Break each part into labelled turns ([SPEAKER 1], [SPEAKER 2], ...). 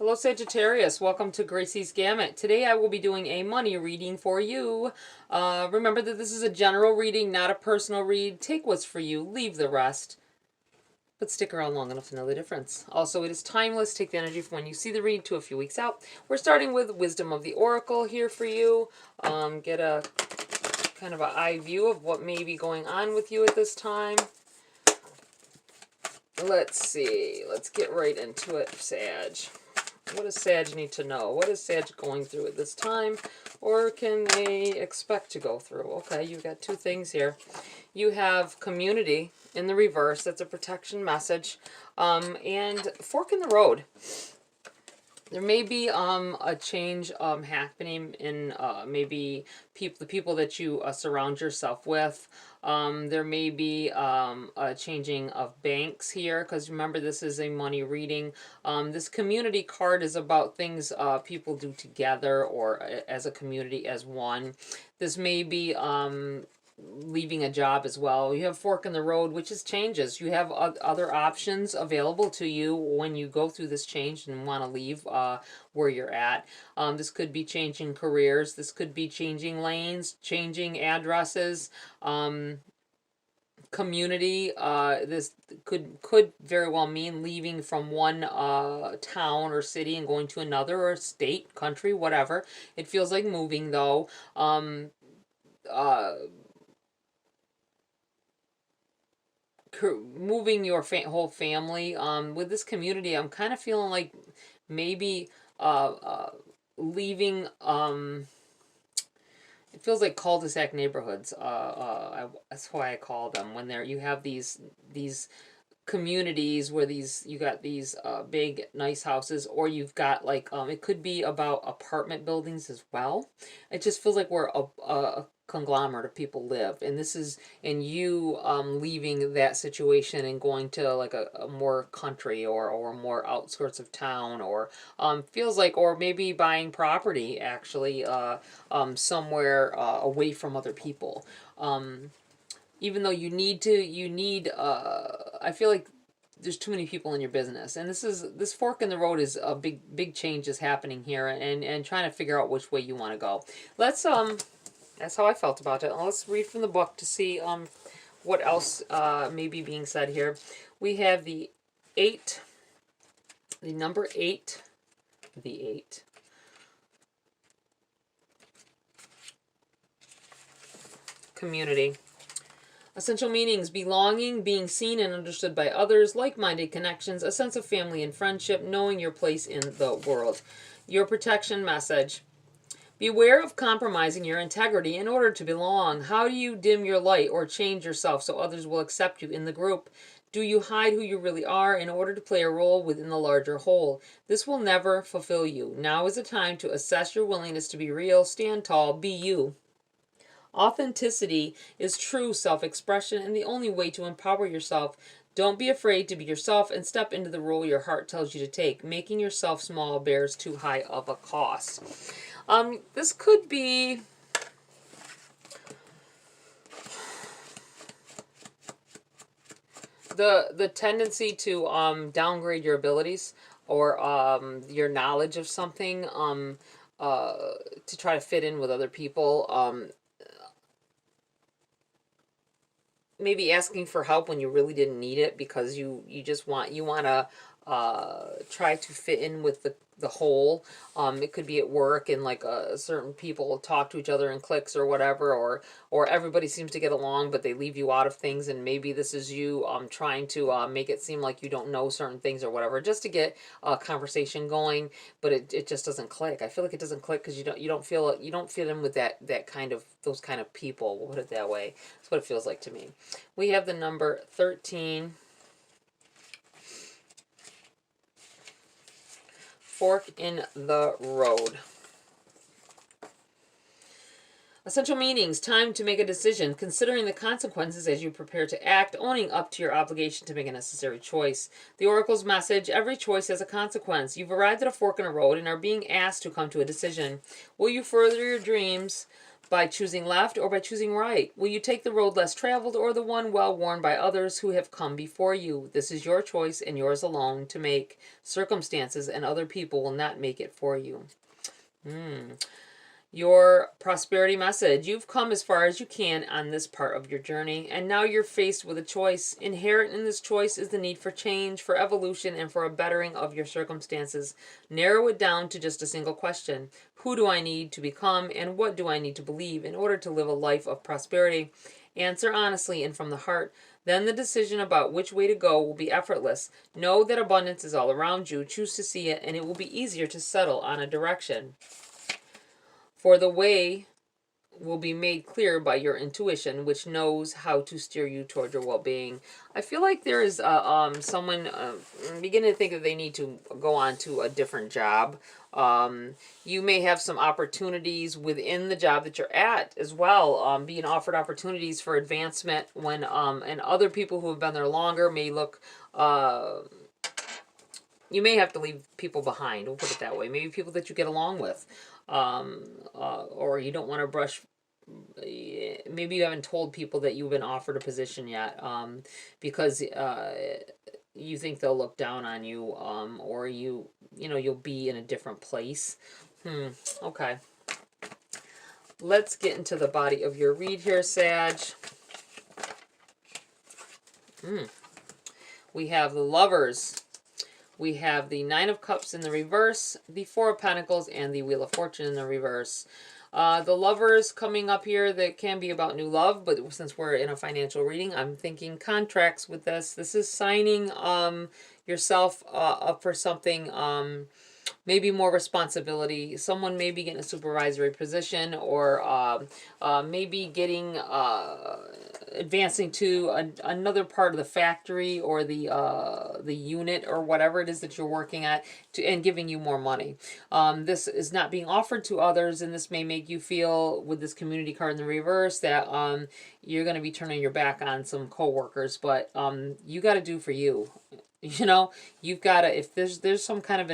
[SPEAKER 1] Hello Sagittarius, welcome to GRAYCI'S Gamut. Today I will be doing a money reading for you. Remember that this is a general reading, not a personal read. Take what's for you, leave the rest. But stick around long enough to know the difference. Also, it is timeless. Take the energy from when you see the read to a few weeks out. We're starting with Wisdom of the Oracle here for you. Get a kind of an eye view of what may be going on with you at this time. Let's see. Let's get right into it, Sag. What does Sag need to know? What is Sag going through at this time? Or can they expect to go through? Okay, you've got two things here. You have community in the reverse. That's a protection message. And fork in the road. There may be a change happening in maybe the people that you surround yourself with. There may be a changing of banks here, because remember, this is a money reading. This community card is about things people do together or as a community, as one. This may be leaving a job as well. You have fork in the road, which is changes. You have other options available to you when you go through this change and want to leave where you're at. This could be changing careers. This could be changing lanes, changing addresses. Community, this could very well mean leaving from one town or city and going to another, or state, country, whatever. It feels like moving though. Moving your whole family. With this community, I'm kind of feeling like maybe leaving. It feels like cul-de-sac neighborhoods. That's why I call them, when you have these communities where you got these big nice houses, or you've got like it could be about apartment buildings as well. It just feels like where a conglomerate of people live, and this is you leaving that situation and going to like a more country or more outskirts of town, or feels like, or maybe buying property actually somewhere away from other people. Even though you need I feel like there's too many people in your business, and this fork in the road is a big change is happening here, and trying to figure out which way you want to go. Let's that's how I felt about it. Let's read from the book to see what else may be being said here. We have the number 8, the 8. Community. Essential meanings: belonging, being seen and understood by others, like-minded connections, a sense of family and friendship, knowing your place in the world. Your protection message: beware of compromising your integrity in order to belong. How do you dim your light or change yourself so others will accept you in the group? Do you hide who you really are in order to play a role within the larger whole? This will never fulfill you. Now is the time to assess your willingness to be real, stand tall, be you. Authenticity is true self-expression and the only way to empower yourself. Don't be afraid to be yourself and step into the role your heart tells you to take. Making yourself small bears too high of a cost. This could be the tendency to downgrade your abilities, or your knowledge of something to try to fit in with other people. Maybe asking for help when you really didn't need it, because you want to try to fit in with the whole. It could be at work, and like certain people talk to each other in cliques or whatever, or everybody seems to get along, but they leave you out of things, and maybe this is you trying to make it seem like you don't know certain things or whatever, just to get a conversation going, but it just doesn't click. I feel like it doesn't click because you don't fit in with those kind of people. We'll put it that way. That's what it feels like to me. We have the number 13. Fork in the road. Essential meanings: time to make a decision, considering the consequences as you prepare to act, owning up to your obligation to make a necessary choice. The Oracle's message: every choice has a consequence. You've arrived at a fork in a road and are being asked to come to a decision. Will you further your dreams By choosing left or by choosing right? Will you take the road less traveled or the one well worn by others who have come before you? This is your choice and yours alone to make. Circumstances and other people will not make it for you. Your prosperity message. You've come as far as you can on this part of your journey, and now you're faced with a choice. Inherent in this choice is the need for change, for evolution, and for a bettering of your circumstances. Narrow it down to just a single question. Who do I need to become, and what do I need to believe in order to live a life of prosperity? Answer honestly and from the heart. Then the decision about which way to go will be effortless. Know that abundance is all around you. Choose to see it, and it will be easier to settle on a direction. For the way will be made clear by your intuition, which knows how to steer you toward your well-being. I feel like there is someone beginning to think that they need to go on to a different job. You may have some opportunities within the job that you're at as well, being offered opportunities for advancement when and other people who have been there longer may look you may have to leave people behind, we'll put it that way. Maybe people that you get along with. Or you don't want to brush, maybe you haven't told people that you've been offered a position yet, because you think they'll look down on you, or you'll be in a different place. Okay. Let's get into the body of your read here, Sag. We have the Lovers. We have the Nine of Cups in the reverse, the Four of Pentacles, and the Wheel of Fortune in the reverse. The Lovers coming up here, that can be about new love, but since we're in a financial reading, I'm thinking contracts with this. This is signing yourself up for something, maybe more responsibility. Someone may be getting a supervisory position, or maybe getting advancing to another part of the factory or the unit or whatever it is that you're working at, and giving you more money. This is not being offered to others, and this may make you feel, with this Community card in the reverse, that you're going to be turning your back on some coworkers, but you got to do for you. You've got to, if there's some kind of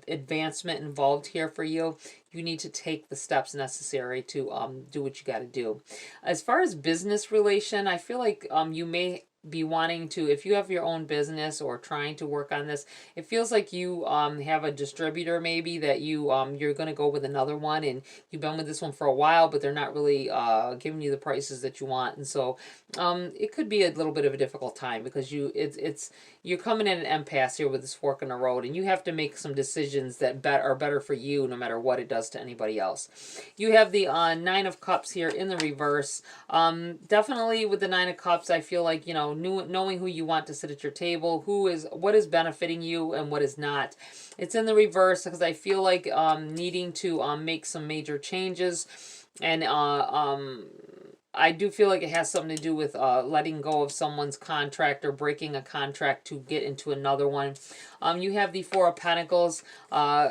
[SPEAKER 1] advancement involved here for you, you need to take the steps necessary to do what you got to do. As far as business relation, I feel like you may be wanting to, if you have your own business or trying to work on this, it feels like you have a distributor maybe that you're going to go with another one, and you've been with this one for a while, but they're not really giving you the prices that you want, and so it could be a little bit of a difficult time, because you're coming in an impasse here with this fork in the road, and you have to make some decisions that are better for you, no matter what it does to anybody else. You have the Nine of Cups here in the reverse. Definitely with the Nine of Cups, I feel like, knowing who you want to sit at your table, what is benefiting you and what is not. It's in the reverse because I feel like needing to make some major changes, and I do feel like it has something to do with letting go of someone's contract or breaking a contract to get into another one. You have the Four of Pentacles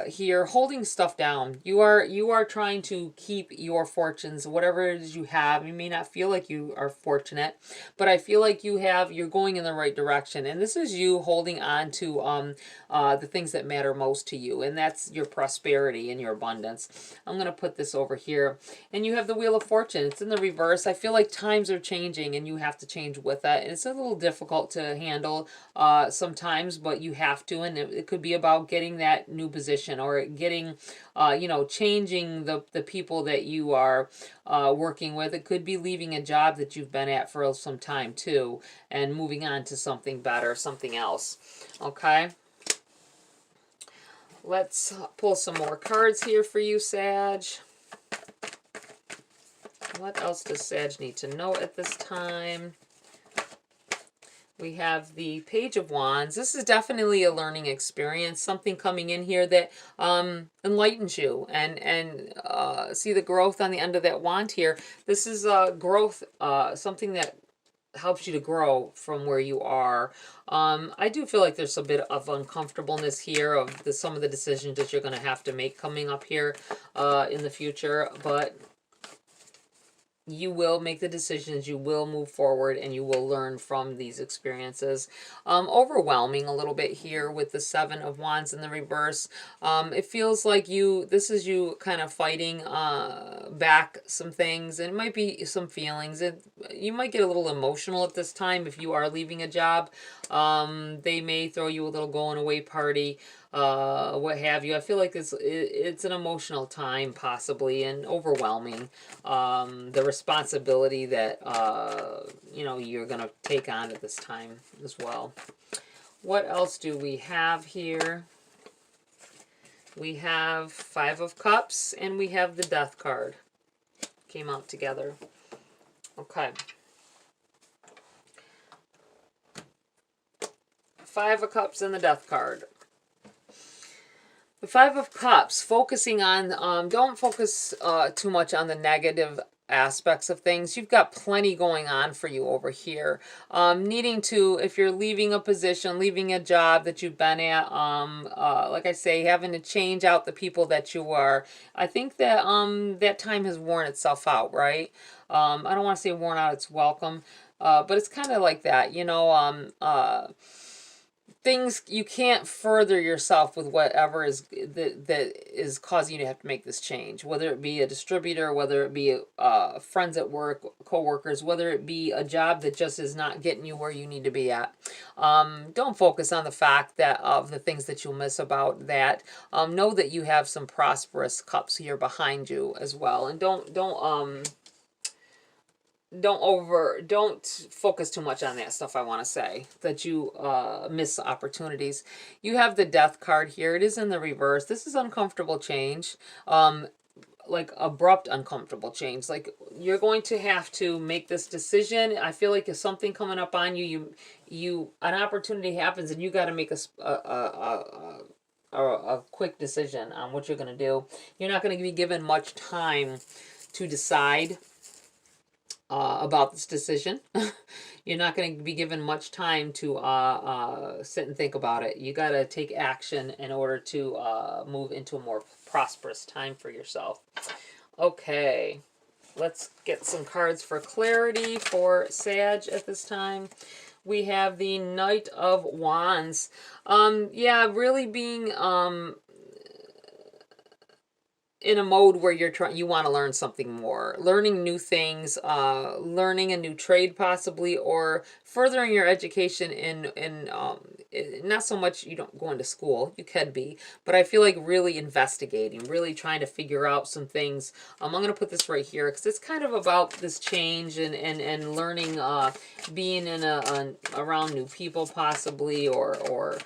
[SPEAKER 1] here, holding stuff down. You are trying to keep your fortunes, whatever it is you have. You may not feel like you are fortunate, but I feel like you're going in the right direction. And this is you holding on to the things that matter most to you, and that's your prosperity and your abundance. I'm going to put this over here. And you have the Wheel of Fortune. It's in the reverse. I feel like times are changing and you have to change with that. And it's a little difficult to handle sometimes, but you have to. And it could be about getting that new position, or getting, changing the people that you are working with. It could be leaving a job that you've been at for some time too, and moving on to something better, something else. Okay. Let's pull some more cards here for you, Sag. What else does Sag need to know at this time? We have the Page of Wands. This is definitely a learning experience, something coming in here that enlightens you, and see the growth on the end of that wand here. This is growth, something that helps you to grow from where you are. I do feel like there's a bit of uncomfortableness here of some of the decisions that you're going to have to make coming up here in the future, but you will make the decisions, you will move forward, and you will learn from these experiences. Overwhelming a little bit here with the Seven of Wands in the reverse. It feels like this is you kind of fighting back some things, and it might be some feelings. You might get a little emotional at this time if you are leaving a job. They may throw you a little going away party, what have you. I feel like it's an emotional time possibly, and overwhelming. The responsibility that you're gonna take on at this time as well. What else do we have here? We have Five of Cups, and we have the Death card. Came out together. Okay. Five of Cups and the Death card. The Five of Cups, focusing on, don't focus too much on the negative aspects of things. You've got plenty going on for you over here. Needing to, if you're leaving a position, leaving a job that you've been at, like I say, having to change out the people that you are. I think that that time has worn itself out, right? I don't want to say worn out, it's welcome. But it's kind of like that, things, you can't further yourself with whatever is that is causing you to have to make this change, whether it be a distributor, whether it be friends at work, co-workers, whether it be a job that just is not getting you where you need to be at. Don't focus on the fact that of the things that you'll miss about that. Know that you have some prosperous cups here behind you as well, and don't focus too much on that stuff. I want to say that you miss opportunities. You have the Death card here. It is in the reverse. This is uncomfortable change, like abrupt uncomfortable change. Like you're going to have to make this decision. I feel like if something coming up on you, an opportunity happens and you got to make a quick decision on what you're going to do. You're not going to be given much time to decide about this decision. You're not going to be given much time to sit and think about it. You got to take action in order to move into a more prosperous time for yourself. Okay, let's get some cards for clarity for Sag at this time. We have the Knight of Wands. Yeah, really being in a mode where you want to learn something more, learning new things, learning a new trade possibly, or furthering your education in not so much you don't go into school, you could be, but I feel like really investigating, really trying to figure out some things. I'm going to put this right here because it's kind of about this change and learning, being in around new people possibly, or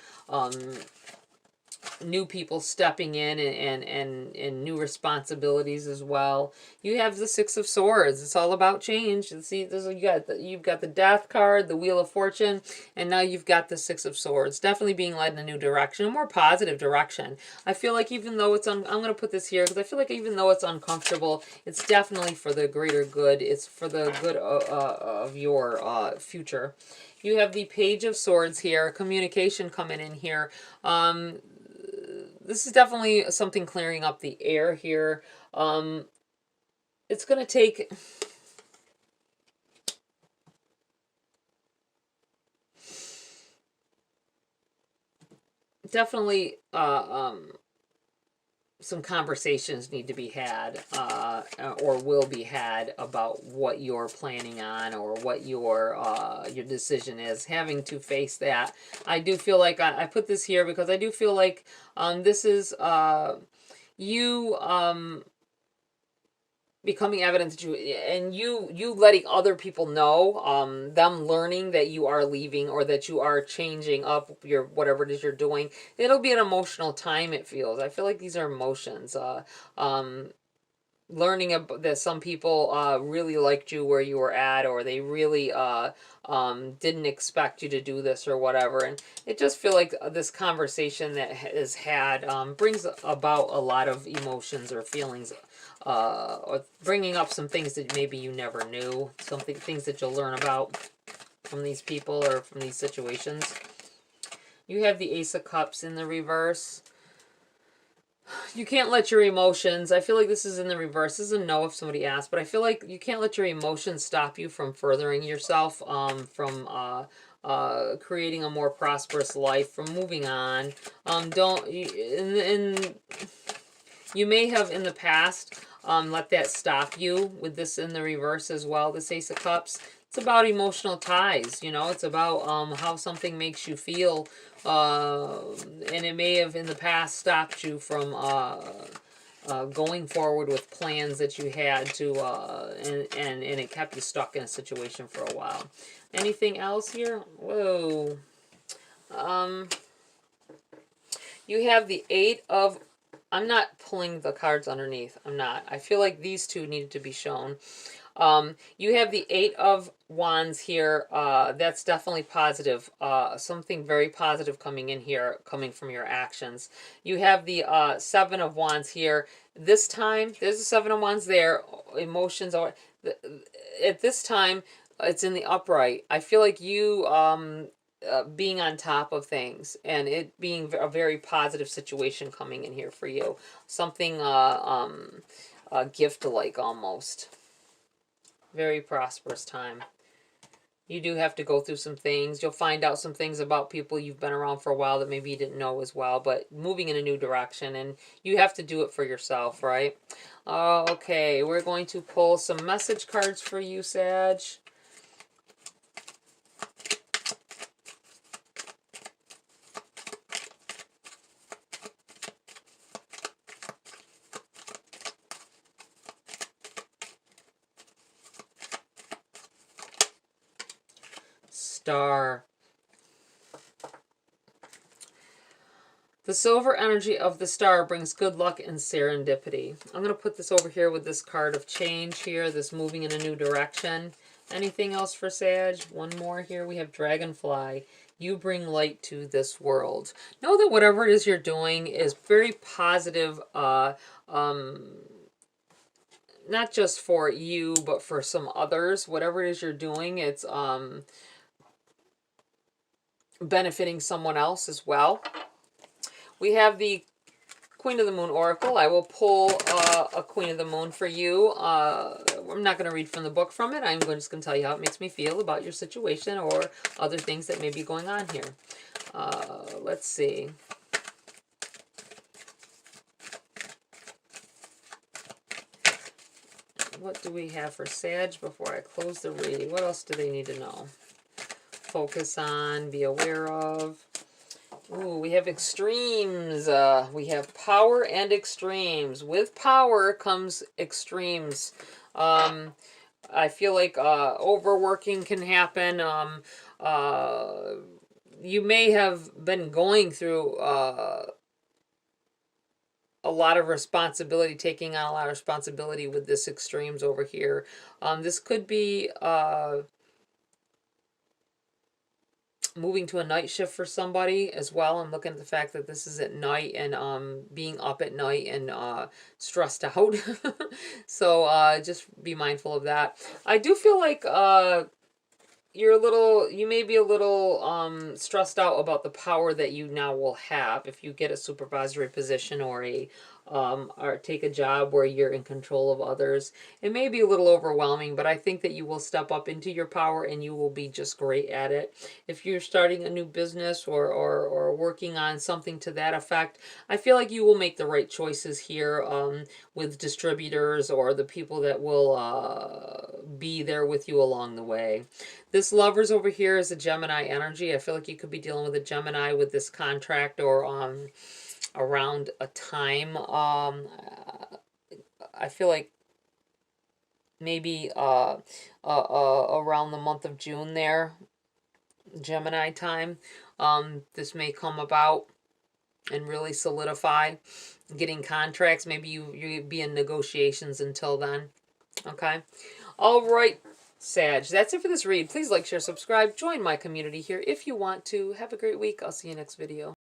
[SPEAKER 1] new people stepping in and new responsibilities as well. You have the Six of Swords. It's all about change. And see, you've got the Death card, the Wheel of Fortune, and now you've got the Six of Swords. Definitely being led in a new direction, a more positive direction. I feel like even though I'm going to put this here because I feel like even though it's uncomfortable, it's definitely for the greater good. It's for the good of your future. You have the Page of Swords here, communication coming in here. This is definitely something clearing up the air here. It's going to take... definitely some conversations need to be had or will be had about what you're planning on or what your decision is. Having to face that. I do feel like I put this here because I do feel like this is you becoming evident that you letting other people know, them learning that you are leaving or that you are changing up your whatever it is you're doing. It'll be an emotional time, it feels. I feel like these are emotions. Learning that some people really liked you where you were at, or they really didn't expect you to do this or whatever. And it just feel like this conversation that is had brings about a lot of emotions or feelings, or bringing up some things that maybe you never knew, things that you'll learn about from these people or from these situations. You have the Ace of Cups in the reverse. You can't let your emotions, I feel like this is in the reverse. This is a no if somebody asks, but I feel like you can't let your emotions stop you from furthering yourself, from creating a more prosperous life, from moving on. You may have in the past let that stop you with this in the reverse as well, this Ace of Cups. It's about emotional ties, you know. It's about how something makes you feel, and it may have in the past stopped you from going forward with plans that you had to, and it kept you stuck in a situation for a while. Anything else here? Whoa. You have the Eight of... I'm not pulling the cards underneath. I'm not. I feel like these two needed to be shown. You have the Eight of Wands here. That's definitely positive. Something very positive coming in here, coming from your actions. You have the Seven of Wands here. This time, there's a Seven of Wands there. Emotions are... At this time, it's in the upright. I feel like you... being on top of things and it being a very positive situation coming in here for you. Something gift-like almost. Very prosperous time. You do have to go through some things. You'll find out some things about people you've been around for a while that maybe you didn't know as well, but moving in a new direction, and you have to do it for yourself, right? Okay, we're going to pull some message cards for you, Sag. Star. The silver energy of the star brings good luck and serendipity. I'm going to put this over here with this card of change here, this moving in a new direction. Anything else for Sag? One more here. We have Dragonfly. You bring light to this world. Know that whatever it is you're doing is very positive, not just for you, but for some others. Whatever it is you're doing, it's benefiting someone else as well. We have the Queen of the Moon Oracle. I will pull a Queen of the Moon for you. I'm not going to read from the book from it. I'm just going to tell you how it makes me feel about your situation or other things that may be going on here. Let's see. What do we have for Sag before I close the reading? What else do they need to know? Focus on, be aware of. Ooh, we have extremes. We have power and extremes. With power comes extremes. I feel like overworking can happen. You may have been going through a lot of responsibility, taking on a lot of responsibility with this extremes over here. This could be... moving to a night shift for somebody as well. I'm looking at the fact that this is at night and being up at night and stressed out. So just be mindful of that. I do feel like you may be a little stressed out about the power that you now will have if you get a supervisory position or take a job where you're in control of others. It may be a little overwhelming, but I think that you will step up into your power and you will be just great at it. If you're starting a new business or working on something to that effect, I feel like you will make the right choices here with distributors or the people that will be there with you along the way. This Lovers over here is a Gemini energy. I feel like you could be dealing with a Gemini with this contract or around a time. I feel like maybe around the month of June there, Gemini time. This may come about and really solidify getting contracts. Maybe you be in negotiations until then. Okay. All right, Sag. That's it for this read. Please like, share, subscribe. Join my community here if you want to. Have a great week. I'll see you next video.